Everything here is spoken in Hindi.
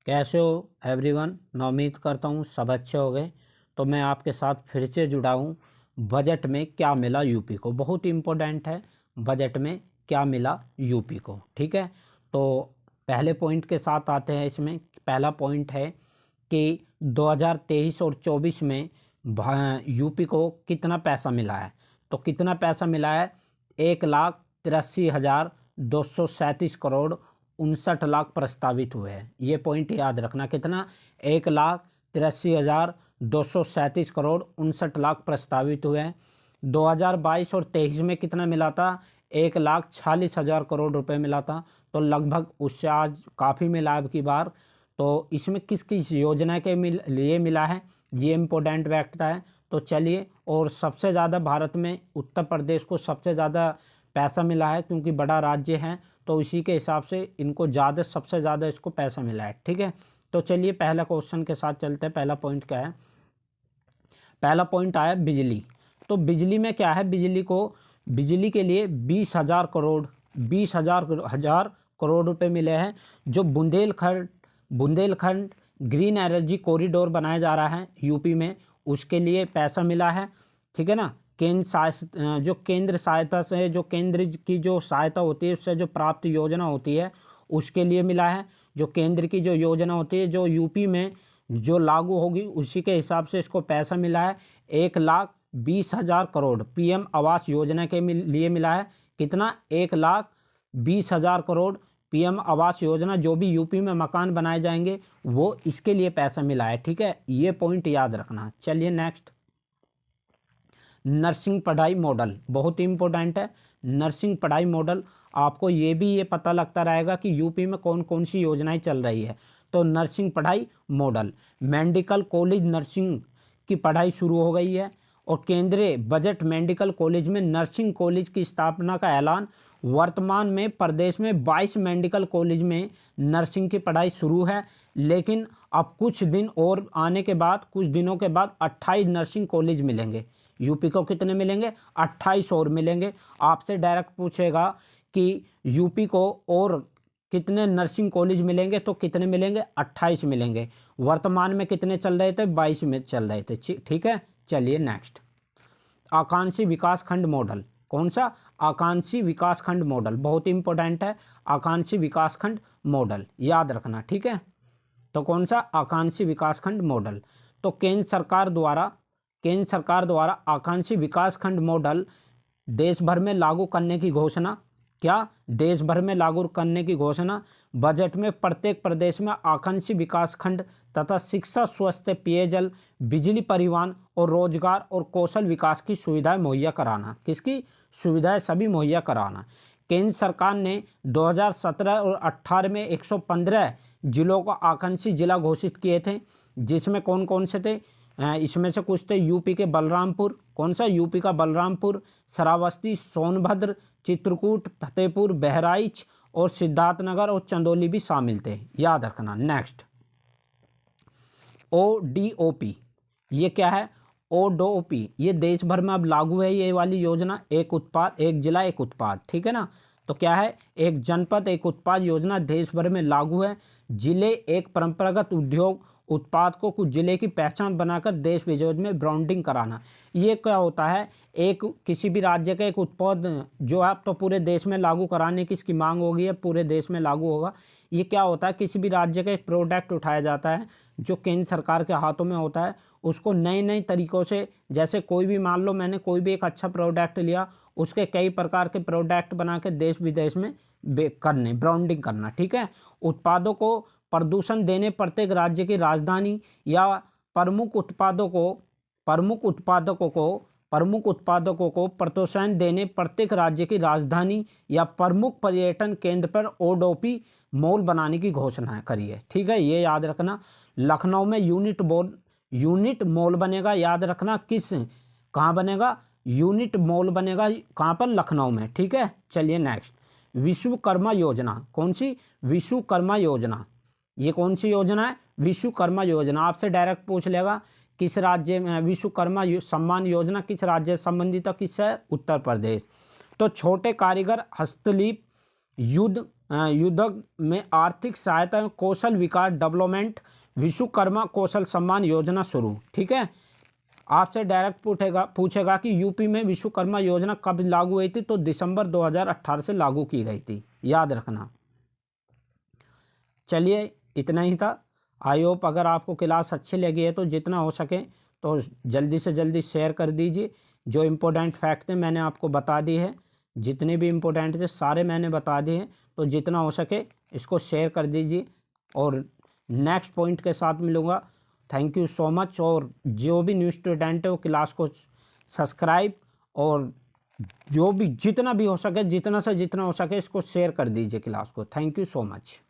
कैसे हो एवरीवन। मैं उम्मीद करता हूँ सब अच्छे हो गए। तो मैं आपके साथ फिर से जुड़ा हूँ। बजट में क्या मिला यूपी को, बहुत इम्पोर्टेंट है। बजट में क्या मिला यूपी को, ठीक है। तो पहले पॉइंट के साथ आते हैं। इसमें पहला पॉइंट है कि 2023 और 24 में यूपी को कितना पैसा मिला है। तो कितना पैसा मिला है, 1,83,237 करोड़ 59 लाख प्रस्तावित हुए हैं। ये पॉइंट याद रखना, कितना, 1,83,237 करोड़ 59 लाख प्रस्तावित हुए हैं। 2022 और 23 में कितना मिला था, 1,40,000 करोड़ रुपए मिला था। तो लगभग उससे आज काफ़ी मिला अब की बार। तो इसमें किस किस योजना के लिए मिला है, ये इम्पोर्टेंट बैठता है। तो चलिए, और सबसे ज़्यादा भारत में उत्तर प्रदेश को सबसे ज़्यादा पैसा मिला है, क्योंकि बड़ा राज्य है। तो इसी के हिसाब से इनको सबसे ज़्यादा इसको पैसा मिला है, ठीक है। तो चलिए पहला क्वेश्चन के साथ चलते हैं। पहला पॉइंट क्या है, पहला पॉइंट आया बिजली। तो बिजली में क्या है, बिजली के लिए 20,000 करोड़ रुपए मिले हैं। जो बुंदेलखंड ग्रीन एनर्जी कॉरिडोर बनाया जा रहा है यूपी में, उसके लिए पैसा मिला है, ठीक है ना। केंद्र सहायता से, जो केंद्र की जो सहायता होती है उससे जो प्राप्त योजना होती है उसके लिए मिला है। जो केंद्र की जो योजना होती है जो यूपी में जो लागू होगी उसी के हिसाब से इसको पैसा मिला है। 1,20,000 करोड़ पीएम आवास योजना के लिए मिला है। कितना, 1,20,000 करोड़ पीएम आवास योजना, जो भी यूपी में मकान बनाए जाएंगे वो इसके लिए पैसा मिला है, ठीक है। ये पॉइंट याद रखना। चलिए नेक्स्ट, नर्सिंग पढ़ाई मॉडल बहुत इंपॉर्टेंट है। नर्सिंग पढ़ाई मॉडल, आपको ये पता लगता रहेगा कि यूपी में कौन कौन सी योजनाएं चल रही है। तो नर्सिंग पढ़ाई मॉडल, मेडिकल कॉलेज नर्सिंग की पढ़ाई शुरू हो गई है। और केंद्रीय बजट मेडिकल कॉलेज में नर्सिंग कॉलेज की स्थापना का ऐलान। वर्तमान में प्रदेश में 22 मेडिकल कॉलेज में नर्सिंग की पढ़ाई शुरू है, लेकिन अब कुछ दिनों के बाद 28 नर्सिंग कॉलेज मिलेंगे। यूपी को कितने मिलेंगे, 28 और मिलेंगे। आपसे डायरेक्ट पूछेगा कि यूपी को और कितने नर्सिंग कॉलेज मिलेंगे, तो कितने मिलेंगे, 28 मिलेंगे। वर्तमान में कितने चल रहे थे, 22 में चल रहे थे, ठीक है। चलिए नेक्स्ट, आकांक्षी विकास खंड मॉडल। कौन सा, आकांक्षी विकास खंड मॉडल, बहुत इंपॉर्टेंट है। आकांक्षी विकास खंड मॉडल याद रखना, ठीक है। तो कौन सा, आकांक्षी विकास खंड मॉडल। तो केंद्र सरकार द्वारा आकांक्षी विकास खंड मॉडल देश भर में लागू करने की घोषणा। क्या, देश भर में लागू करने की घोषणा। बजट में प्रत्येक प्रदेश में आकांक्षी विकास खंड तथा शिक्षा, स्वास्थ्य, पेयजल, बिजली, परिवहन और रोजगार और कौशल विकास की सुविधाएं मुहैया कराना। किसकी सुविधाएं, सभी मुहैया कराना। केंद्र सरकार ने 2017 और 18 में 115 जिलों को आकांक्षी जिला घोषित किए थे, जिसमें कौन कौन से थे, इसमें से कुछ थे यूपी के बलरामपुर, कौन सा, यूपी का बलरामपुर, श्रावस्ती, सोनभद्र, चित्रकूट, फतेहपुर, बहराइच और सिद्धार्थनगर और चंदौली भी शामिल थे, याद रखना। नेक्स्ट, ODOP, ये क्या है, ODOP, ये देश भर में अब लागू है ये वाली योजना। एक उत्पाद एक जिला एक उत्पाद, ठीक है ना। तो क्या है, एक जनपद एक उत्पाद योजना देश भर में लागू है। जिले एक परंपरागत उद्योग उत्पाद को कुछ जिले की पहचान बनाकर देश विदेश में ब्रांडिंग कराना। ये क्या होता है, एक किसी भी राज्य का एक उत्पाद जो है तो पूरे देश में लागू कराने की इसकी मांग होगी, है पूरे देश में लागू होगा। ये क्या होता है, किसी भी राज्य का एक प्रोडक्ट उठाया जाता है जो केंद्र सरकार के हाथों में होता है, उसको नए नए तरीक़ों से, जैसे कोई भी, मान लो मैंने कोई भी एक अच्छा प्रोडक्ट लिया, उसके कई प्रकार के प्रोडक्ट बना के देश विदेश में ब्रांडिंग करना, ठीक है। उत्पादों को प्रदूषण देने प्रत्येक राज्य की राजधानी या प्रमुख उत्पादकों को प्रोत्साहन देने प्रत्येक राज्य की राजधानी या प्रमुख पर्यटन केंद्र पर ODOP मॉल बनाने की घोषणा करी है, ठीक है। ये याद रखना। लखनऊ में यूनिट मॉल बनेगा, याद रखना। कहाँ बनेगा, यूनिट मॉल बनेगा, कहाँ पर, लखनऊ में, ठीक है। चलिए नेक्स्ट, विश्वकर्मा योजना। कौन सी, विश्वकर्मा योजना। ये कौन सी योजना है, विश्वकर्मा योजना। आपसे डायरेक्ट पूछ लेगा किस राज्य में विश्वकर्मा सम्मान योजना किस राज्य से संबंधित है, किस है, उत्तर प्रदेश। तो छोटे कारीगर, हस्तशिल्प, युद्ध युद्धक में आर्थिक सहायता एवं कौशल विकास डेवलपमेंट विश्वकर्मा कौशल सम्मान योजना शुरू। ठीक है, आपसे डायरेक्ट पूछेगा कि यूपी में विश्वकर्मा योजना कब लागू हुई थी, तो दिसंबर 2018 से लागू की गई थी, याद रखना। चलिए इतना ही था। आई होप अगर आपको क्लास अच्छी लगी है तो जितना हो सके तो जल्दी से जल्दी शेयर कर दीजिए। जो इम्पोर्टेंट फैक्ट थे मैंने आपको बता दिए हैं, जितने भी इम्पोर्टेंट थे सारे मैंने बता दिए हैं, तो जितना हो सके इसको शेयर कर दीजिए और नेक्स्ट पॉइंट के साथ मिलूँगा। Thank you so much. और जो भी न्यू स्टूडेंट है वो क्लास को सब्सक्राइब और जो भी जितना भी हो सके, जितना से जितना हो सके इसको शेयर कर दीजिए क्लास को। Thank you so much.